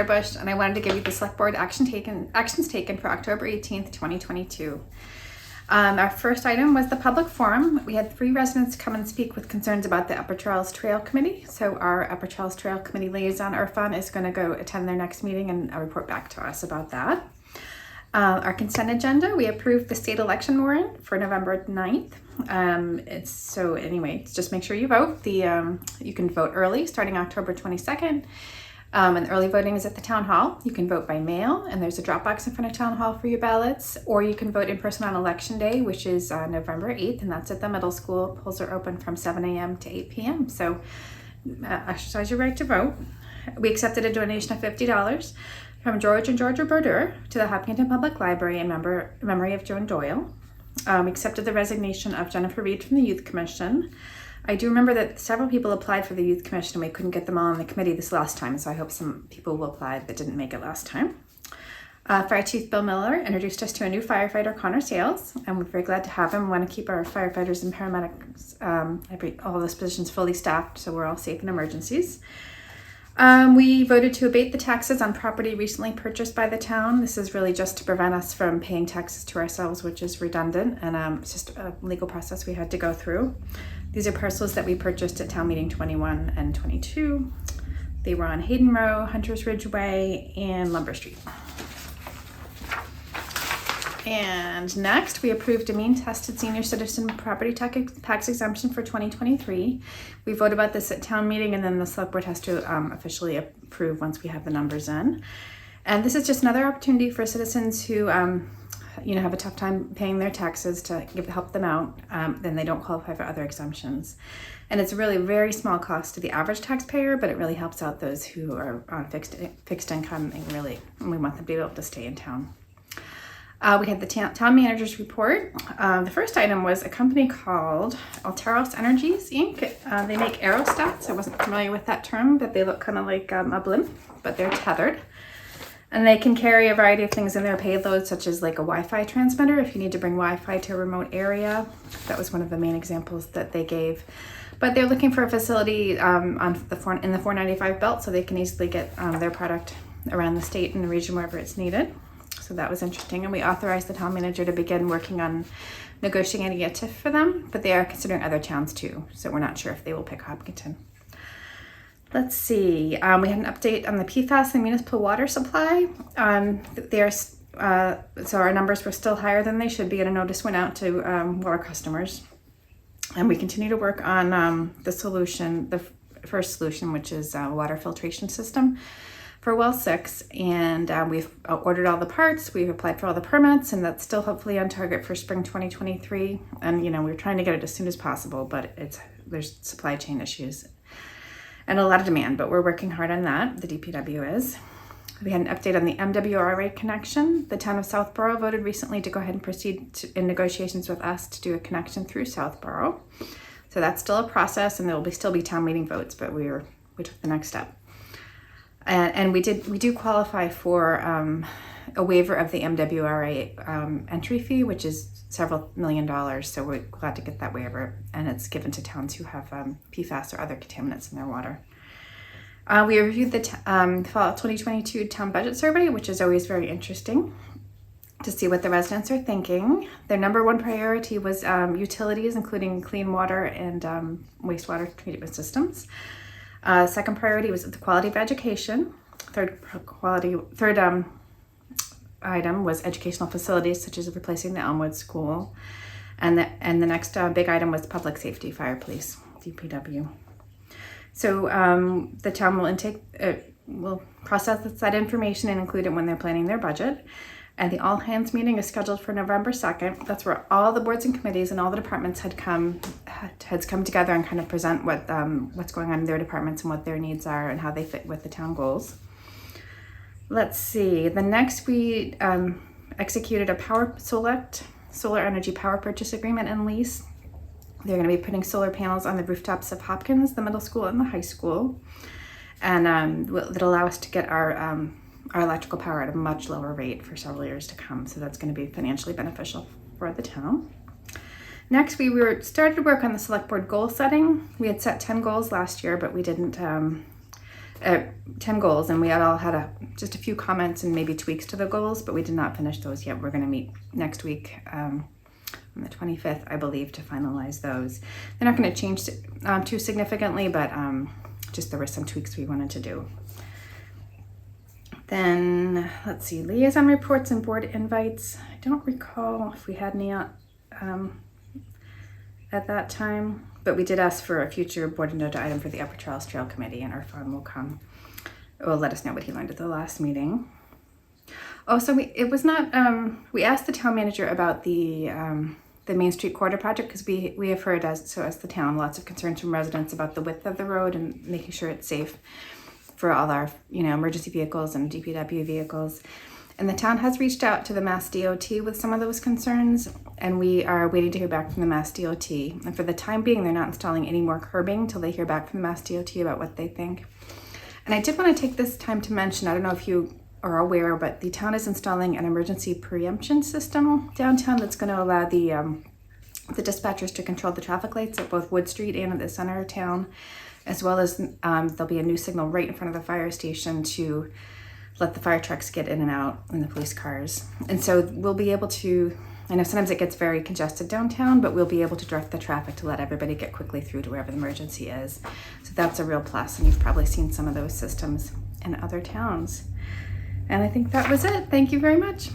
Heather Bush, and I wanted to give you the select board actions taken for October 18th, 2022. Our first item was the public forum. We had 3 residents come and speak with concerns about the Upper Charles Trail Committee. So our Upper Charles Trail Committee liaison, Irfan, is going to go attend their next meeting and report back to us about that. Our consent agenda, we approved the state election warrant for November 9th. Just make sure you vote. You can vote early starting October 22nd. And early voting is at the town hall. You can vote by mail, and there's a drop box in front of town hall for your ballots, or you can vote in person on election day, which is November 8th, and that's at the middle school. Polls are open from 7 a.m. to 8 p.m. So exercise your right to vote. We accepted a donation of $50 from George and Georgia Berdur to the Hopkinton Public Library in memory of Joan Doyle. We accepted the resignation of Jennifer Reed from the Youth Commission. I do remember that several people applied for the Youth Commission and we couldn't get them all on the committee this last time, so I hope some people will apply that didn't make it last time. Fire Chief Bill Miller introduced us to a new firefighter, Connor Sales, and we're very glad to have him. We want to keep our firefighters and paramedics, all those positions fully staffed so we're all safe in emergencies. We voted to abate the taxes on property recently purchased by the town. This is really just to prevent us from paying taxes to ourselves, which is redundant, and it's just a legal process we had to go through. These are parcels that we purchased at town meeting 21 and 22. They were on Hayden Row, Hunters Ridgeway, and Lumber Street. And next, we approved a mean-tested senior citizen property tax exemption for 2023. We vote about this at town meeting, and then the select board has to officially approve once we have the numbers in. And this is just another opportunity for citizens who have a tough time paying their taxes to help them out, then they don't qualify for other exemptions. And it's a really very small cost to the average taxpayer, but it really helps out those who are on fixed income, and we want them to be able to stay in town. We had the town manager's report. The first item was a company called Alteros Energies, Inc. They make aerostats. I wasn't familiar with that term, but they look kind of like a blimp, but they're tethered. And they can carry a variety of things in their payload, such as like a Wi-Fi transmitter if you need to bring Wi-Fi to a remote area. That was one of the main examples that they gave. But they're looking for a facility in the 495 belt so they can easily get their product around the state and the region wherever it's needed. So that was interesting. And we authorized the town manager to begin working on negotiating a TIF for them, but they are considering other towns too. So we're not sure if they will pick Hopkinton. Let's see, we had an update on the PFAS and municipal water supply. So our numbers were still higher than they should be, and a notice went out to water customers. And we continue to work on the first solution, which is a water filtration system for well 6. And we've ordered all the parts, we've applied for all the permits, and that's still hopefully on target for spring 2023. And we're trying to get it as soon as possible, but there's supply chain issues and a lot of demand, but we're working hard on that. The DPW is. We had an update on the MWRA connection. The town of Southborough voted recently to go ahead and proceed in negotiations with us to do a connection through Southborough. So that's still a process, and there will still be town meeting votes, but we took the next step. And we do qualify for a waiver of the MWRA entry fee, which is several $million. So we're glad to get that waiver, and it's given to towns who have PFAS or other contaminants in their water. We reviewed the fall 2022 town budget survey, which is always very interesting to see what the residents are thinking. Their number one priority was utilities, including clean water and wastewater treatment systems. Second priority was the quality of education. Third item was educational facilities, such as replacing the Elmwood School. And the next big item was public safety, fire, police, DPW. So the town will process that information and include it when they're planning their budget. And the all hands meeting is scheduled for November 2nd. That's where all the boards and committees and all the departments had come together and kind of present what's going on in their departments and what their needs are and how they fit with the town goals. Let's see, the next we executed a solar energy power purchase agreement and lease. They're going to be putting solar panels on the rooftops of Hopkins, the middle school and the high school. And it'll allow us to get our electrical power at a much lower rate for several years to come. So that's going to be financially beneficial for the town. Next, we started to work on the select board goal setting. We had set 10 goals last year, but we didn't 10 goals, and we had all had just a few comments and maybe tweaks to the goals, but we did not finish those yet. We're going to meet next week on the 25th, I believe, to finalize those. They're not going to change too significantly, but just there were some tweaks we wanted to do. Then let's see, liaison reports and board invites. I don't recall if we had any at that time, but we did ask for a future board agenda item for the Upper Charles Trail Committee, and Irfan will let us know what he learned at the last meeting. Oh, so we asked the town manager about the Main Street Corridor project, because we have heard as the town lots of concerns from residents about the width of the road and making sure it's safe for all our emergency vehicles and DPW vehicles. And the town has reached out to the Mass DOT with some of those concerns, and we are waiting to hear back from the Mass DOT. And for the time being, they're not installing any more curbing till they hear back from the Mass DOT about what they think. And I did want to take this time to mention, I don't know if you are aware, but the town is installing an emergency preemption system downtown that's going to allow the dispatchers to control the traffic lights at both Wood Street and at the center of town, as well as there'll be a new signal right in front of the fire station to let the fire trucks get in and out and the police cars. And so we'll be able to, I know sometimes it gets very congested downtown, but we'll be able to direct the traffic to let everybody get quickly through to wherever the emergency is. So that's a real plus, and you've probably seen some of those systems in other towns. And I think that was it. Thank you very much.